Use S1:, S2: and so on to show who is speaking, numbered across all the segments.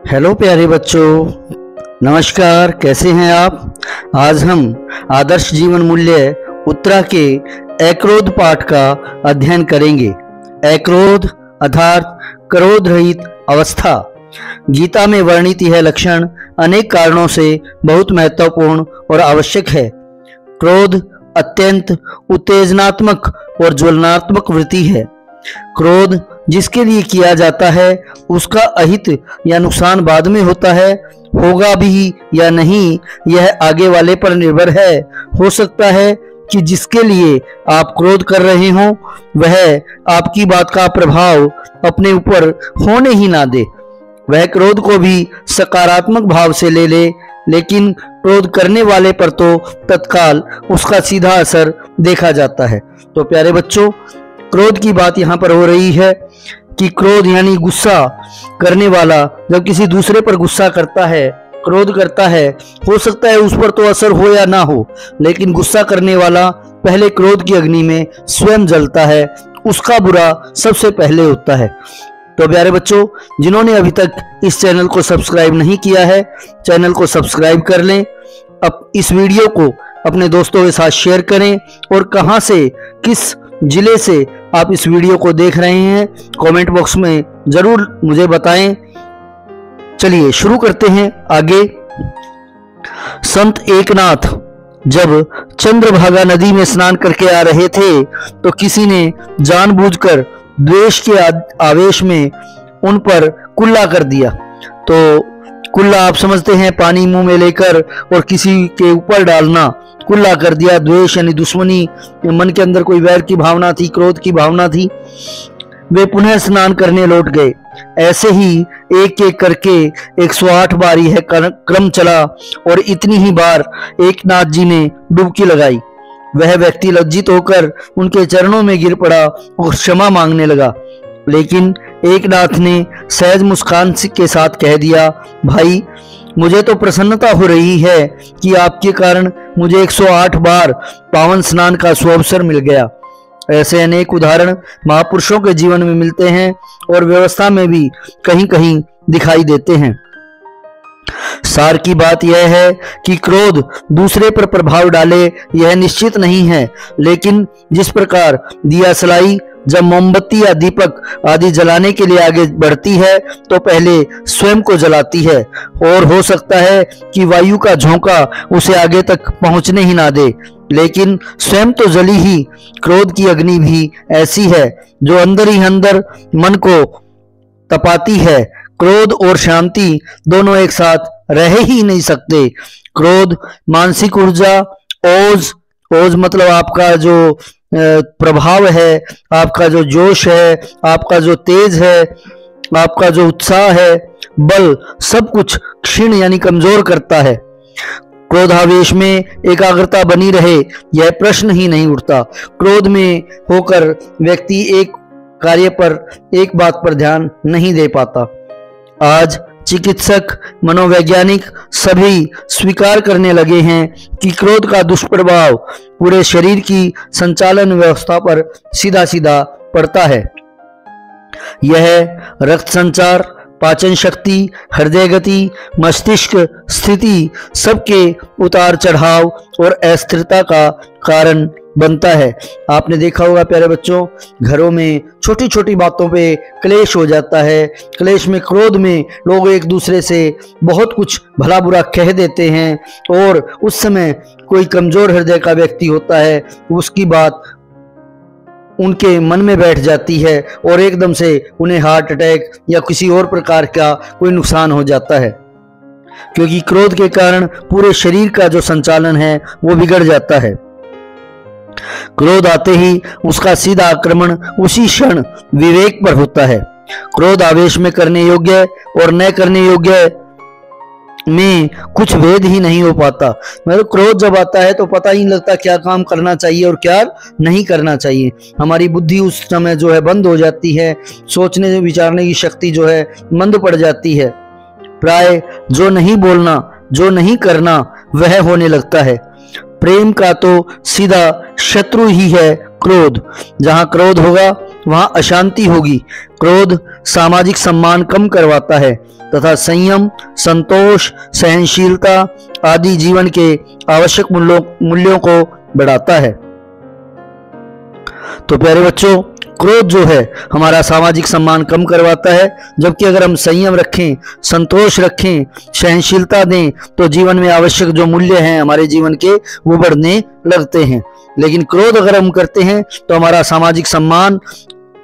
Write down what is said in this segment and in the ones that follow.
S1: Hello प्यारे बच्चों, नमस्कार। कैसे हैं आप। आज हम आदर्श जीवन मूल्य उत्तरा के अक्रोध पाठ का अध्ययन करेंगे। अक्रोध अर्थात क्रोध रहित अवस्था। गीता में वर्णित यह लक्षण अनेक कारणों से बहुत महत्वपूर्ण और आवश्यक है। क्रोध अत्यंत उत्तेजनात्मक और ज्वलनात्मक वृत्ति है। क्रोध जिसके लिए किया जाता है उसका अहित या नुकसान बाद में होता है, होगा भी या नहीं यह आगे वाले पर निर्भर है। हो सकता है कि जिसके लिए आप क्रोध कर रहे हो वह आपकी बात का प्रभाव अपने ऊपर होने ही ना दे, वह क्रोध को भी सकारात्मक भाव से ले ले, लेकिन क्रोध करने वाले पर तो तत्काल उसका सीधा असर देखा जाता है। तो प्यारे बच्चों, क्रोध की बात यहाँ पर हो रही है कि क्रोध यानी गुस्सा करने वाला जब किसी दूसरे पर गुस्सा करता है, क्रोध करता है, हो सकता है उस पर तो असर हो या ना हो, लेकिन गुस्सा करने वाला पहले क्रोध की अग्नि में स्वयं जलता है, उसका बुरा सबसे पहले होता है। तो प्यारे बच्चों, जिन्होंने अभी तक इस चैनल को सब्सक्राइब नहीं किया है, चैनल को सब्सक्राइब कर लें। अब इस वीडियो को अपने दोस्तों के साथ शेयर करें और कहां से, किस जिले से आप इस वीडियो को देख रहे हैं कमेंट बॉक्स में जरूर मुझे बताएं। चलिए शुरू करते हैं आगे। संत एकनाथ जब चंद्रभागा नदी में स्नान करके आ रहे थे तो किसी ने जानबूझकर द्वेष के आवेश में उन पर कुल्ला कर दिया। तो कुल्ला आप समझते हैं, पानी मुंह में लेकर और किसी के ऊपर डालना, कुल्ला कर दिया। द्वेष यानी दुश्मनी, मन के अंदर कोई वैर की भावना थी, क्रोध की भावना थी। वे पुनः स्नान करने लौट गए। ऐसे ही एक एक करके 108 बार यह क्रम चला और इतनी ही बार एकनाथ जी ने डुबकी लगाई। वह व्यक्ति लज्जित होकर उनके चरणों में गिर पड़ा और क्षमा मांगने लगा, लेकिन एकनाथ ने सहज मुस्कान के साथ कह दिया, भाई मुझे तो प्रसन्नता हो रही है कि आपके कारण मुझे 108 बार पावन स्नान का सुअवसर मिल गया। ऐसे अनेक उदाहरण महापुरुषों के जीवन में मिलते हैं और व्यवस्था में भी कहीं कहीं दिखाई देते हैं। सार की बात यह है कि क्रोध दूसरे पर प्रभाव डाले यह निश्चित नहीं है, लेकिन जिस प्रकार दिया सलाई जब मोमबत्ती या दीपक आदि जलाने के लिए आगे बढ़ती है तो पहले स्वयं को जलाती है, और हो सकता है कि वायु का झोंका उसे आगे तक पहुंचने ही ना दे, लेकिन स्वयं तो जली ही। क्रोध की अग्नि भी ऐसी है जो अंदर ही अंदर मन को तपाती है। क्रोध और शांति दोनों एक साथ रह ही नहीं सकते। क्रोध मानसिक ऊर्जा, ओज मतलब आपका जो प्रभाव है, आपका जो जोश है, आपका जो तेज है, आपका जो उत्साह है, बल, सब कुछ क्षीण यानी कमजोर करता है। क्रोधावेश में एकाग्रता बनी रहे यह प्रश्न ही नहीं उठता। क्रोध में होकर व्यक्ति एक कार्य पर, एक बात पर ध्यान नहीं दे पाता। आज चिकित्सक, मनोवैज्ञानिक सभी स्वीकार करने लगे हैं कि क्रोध का दुष्प्रभाव पूरे शरीर की संचालन व्यवस्था पर सीधा सीधा पड़ता है। यह रक्त संचार, पाचन शक्ति, हृदय गति, मस्तिष्क स्थिति सबके उतार चढ़ाव और अस्थिरता का कारण बनता है। आपने देखा होगा प्यारे बच्चों, घरों में छोटी छोटी बातों पे क्लेश हो जाता है। क्लेश में, क्रोध में लोग एक दूसरे से बहुत कुछ भला बुरा कह देते हैं, और उस समय कोई कमजोर हृदय का व्यक्ति होता है, उसकी बात उनके मन में बैठ जाती है और एकदम से उन्हें हार्ट अटैक या किसी और प्रकार का कोई नुकसान हो जाता है, क्योंकि क्रोध के कारण पूरे शरीर का जो संचालन है वो बिगड़ जाता है। क्रोध आते ही उसका सीधा आक्रमण उसी क्षण विवेक पर होता है। क्रोध आवेश में करने योग्य और न करने योग्य में कुछ भेद ही नहीं हो पाता। मतलब क्रोध जब आता है तो पता ही नहीं लगता क्या काम करना चाहिए और क्या नहीं करना चाहिए। हमारी बुद्धि उस समय जो है बंद हो जाती है, सोचने विचारने की शक्ति जो है मंद पड़ जाती है। प्राय जो नहीं बोलना, जो नहीं करना वह होने लगता है। प्रेम का तो सीधा शत्रु ही है क्रोध। जहां क्रोध होगा वहां अशांति होगी। क्रोध सामाजिक सम्मान कम करवाता है तथा संयम, संतोष, सहनशीलता आदि जीवन के आवश्यक मूल्यों को बढ़ाता है। तो प्यारे बच्चों, क्रोध जो है हमारा सामाजिक सम्मान कम करवाता है, जबकि अगर हम संयम रखें, संतोष रखें, सहनशीलता दें तो जीवन में आवश्यक जो मूल्य हैं हमारे जीवन के वो बढ़ने लगते हैं। लेकिन क्रोध अगर हम करते हैं तो हमारा सामाजिक सम्मान,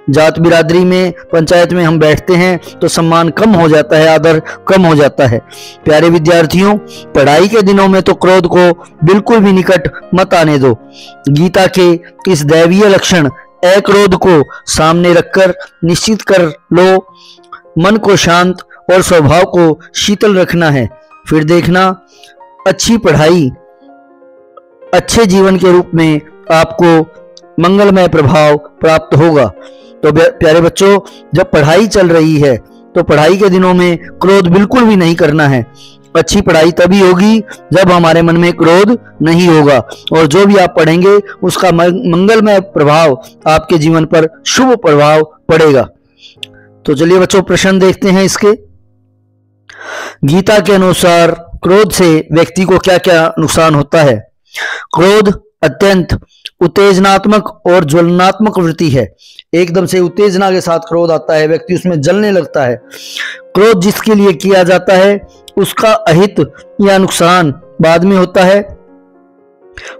S1: जात बिरादरी में, पंचायत में हम बैठते हैं तो सम्मान कम हो जाता है, आदर कम हो जाता है। प्यारे विद्यार्थियों, पढ़ाई के दिनों में तो क्रोध को बिल्कुल भी निकट मत आने दो। गीता के इस दैवीय लक्षण अक्रोध को सामने रखकर निश्चित कर लो, मन को शांत और स्वभाव को शीतल रखना है। फिर देखना अच्छी पढ़ाई अच्छे जीवन के रूप में आपको मंगलमय प्रभाव प्राप्त होगा। तो प्यारे बच्चों, जब पढ़ाई चल रही है तो पढ़ाई के दिनों में क्रोध बिल्कुल भी नहीं करना है। अच्छी पढ़ाई तभी होगी जब हमारे मन में क्रोध नहीं होगा, और जो भी आप पढ़ेंगे उसका मंगलमय प्रभाव आपके जीवन पर शुभ प्रभाव पड़ेगा। तो चलिए बच्चों, प्रश्न देखते हैं इसके। गीता के अनुसार क्रोध से व्यक्ति को क्या क्या नुकसान होता है? क्रोध अत्यंत उत्तेजनात्मक और ज्वलनात्मक वृत्ति है। एकदम से उत्तेजना के साथ क्रोध आता है, व्यक्ति उसमें जलने लगता है। क्रोध जिसके लिए किया जाता है उसका अहित या नुकसान बाद में होता है,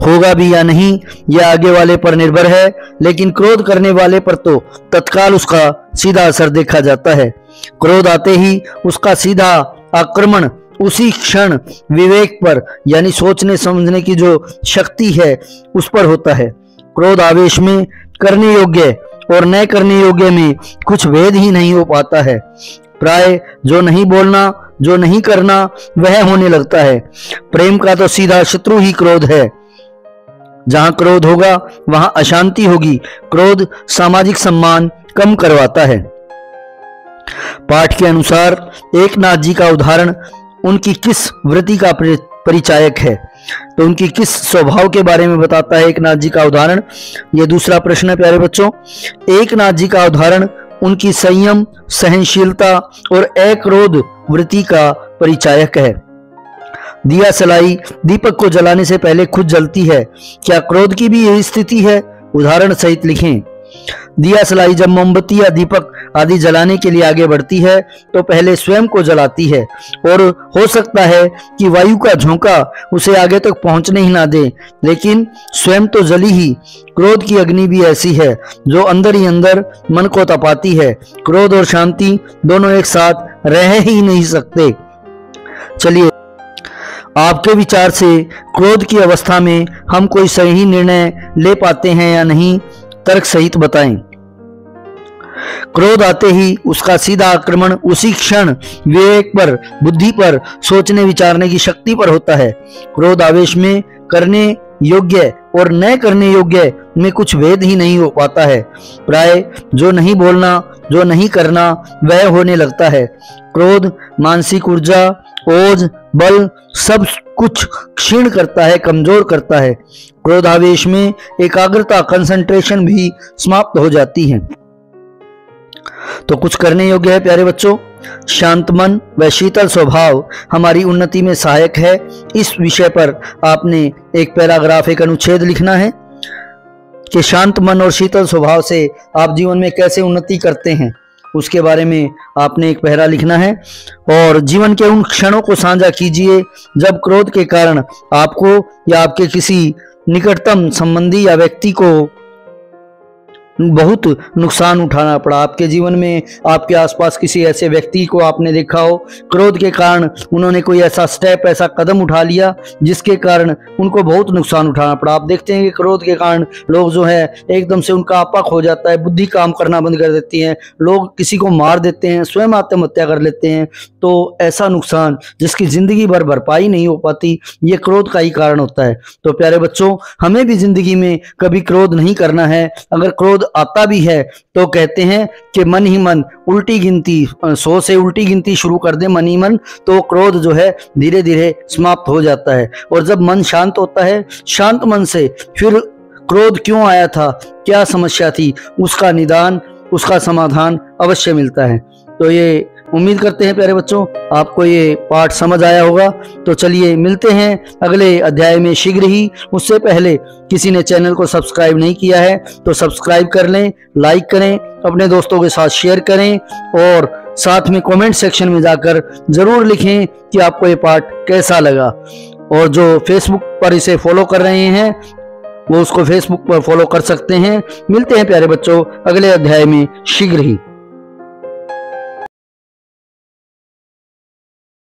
S1: होगा भी या नहीं यह आगे वाले पर निर्भर है, लेकिन क्रोध करने वाले पर तो तत्काल उसका सीधा असर देखा जाता है। क्रोध आते ही उसका सीधा आक्रमण उसी क्षण विवेक पर, यानी सोचने समझने की जो शक्ति है उस पर होता है। क्रोध आवेश में करने योग्य और न करने योग्य में कुछ भेद ही नहीं हो पाता है। प्राय जो नहीं बोलना, जो नहीं करना वह होने लगता है। प्रेम का तो सीधा शत्रु ही क्रोध है। जहां क्रोध होगा वहां अशांति होगी। क्रोध सामाजिक सम्मान कम करवाता है। पाठ के अनुसार एकनाथ जी का उदाहरण उनकी किस वृत्ति का परिचायक है? तो उनकी किस स्वभाव के बारे में बताता है एकनाथ जी का उदाहरण? यह दूसरा प्रश्न है प्यारे बच्चों। एकनाथ जी का उदाहरण उनकी संयम, सहनशीलता और अक्रोध वृत्ति का परिचायक है। दिया सलाई दीपक को जलाने से पहले खुद जलती है, क्या क्रोध की भी यही स्थिति है? उदाहरण सहित लिखें। दिया सलाई जब मोमबत्ती या दीपक आदि जलाने के लिए आगे बढ़ती है तो पहले स्वयं को जलाती है, और हो सकता है कि वायु का झोंका उसे आगे तक पहुंचने ही ना दे, लेकिन स्वयं तो जली ही। क्रोध की अग्नि भी ऐसी है जो अंदर ही अंदर मन को तपाती है। क्रोध और शांति दोनों एक साथ रह ही नहीं सकते। चलिए, आपके विचार से क्रोध की अवस्था में हम कोई सही निर्णय ले पाते हैं या नहीं, तर्क सहित बताएं। क्रोध आते ही उसका सीधा आक्रमण उसी क्षण विवेक पर, बुद्धि पर, सोचने विचारने की शक्ति पर होता है। क्रोध आवेश में करने योग्य और न करने योग्य में कुछ भेद ही नहीं हो पाता है। प्राय जो नहीं बोलना, जो नहीं करना वह होने लगता है। क्रोध मानसिक ऊर्जा, ओज, बल सब कुछ क्षीण करता है, कमजोर करता है। क्रोधावेश में एकाग्रता, कंसंट्रेशन भी समाप्त हो जाती है। तो कुछ करने योग्य है प्यारे बच्चों। शांत मन व शीतल स्वभाव हमारी उन्नति में सहायक है। इस विषय पर आपने एक पैराग्राफ, एक अनुच्छेद लिखना है कि शांत मन और शीतल स्वभाव से आप जीवन में कैसे उन्नति करते हैं, उसके बारे में आपने एक पैरा लिखना है। और जीवन के उन क्षणों को साझा कीजिए जब क्रोध के कारण आपको या आपके किसी निकटतम संबंधी या व्यक्ति को बहुत नुकसान उठाना पड़ा। आपके जीवन में आपके आसपास किसी ऐसे व्यक्ति को आपने देखा हो, क्रोध के कारण उन्होंने कोई ऐसा स्टेप, ऐसा कदम उठा लिया जिसके कारण उनको बहुत नुकसान उठाना पड़ा। आप देखते हैं कि क्रोध के कारण लोग जो है एकदम से उनका आपा खो जाता है, बुद्धि काम करना बंद कर देती है, लोग किसी को मार देते हैं, स्वयं आत्महत्या कर लेते हैं। तो ऐसा नुकसान जिसकी जिंदगी भर भरपाई नहीं हो पाती, ये क्रोध का ही कारण होता है। तो प्यारे बच्चों, हमें भी जिंदगी में कभी क्रोध नहीं करना है। अगर क्रोध आता भी है तो कहते हैं कि मन ही मन उल्टी गिनती, 100 से उल्टी गिनती शुरू कर दे मन ही मन, तो क्रोध जो है धीरे धीरे समाप्त हो जाता है। और जब मन शांत होता है, शांत मन से फिर क्रोध क्यों आया था, क्या समस्या थी, उसका निदान उसका समाधान अवश्य मिलता है। तो ये उम्मीद करते हैं प्यारे बच्चों आपको ये पाठ समझ आया होगा। तो चलिए मिलते हैं अगले अध्याय में शीघ्र ही। उससे पहले किसी ने चैनल को सब्सक्राइब नहीं किया है तो सब्सक्राइब कर लें, लाइक करें, अपने दोस्तों के साथ शेयर करें और साथ में कमेंट सेक्शन में जाकर जरूर लिखें कि आपको ये पाठ कैसा लगा। और जो फेसबुक पर इसे फॉलो कर रहे हैं वो उसको फेसबुक पर फॉलो कर सकते हैं। मिलते हैं प्यारे बच्चों अगले अध्याय में शीघ्र ही।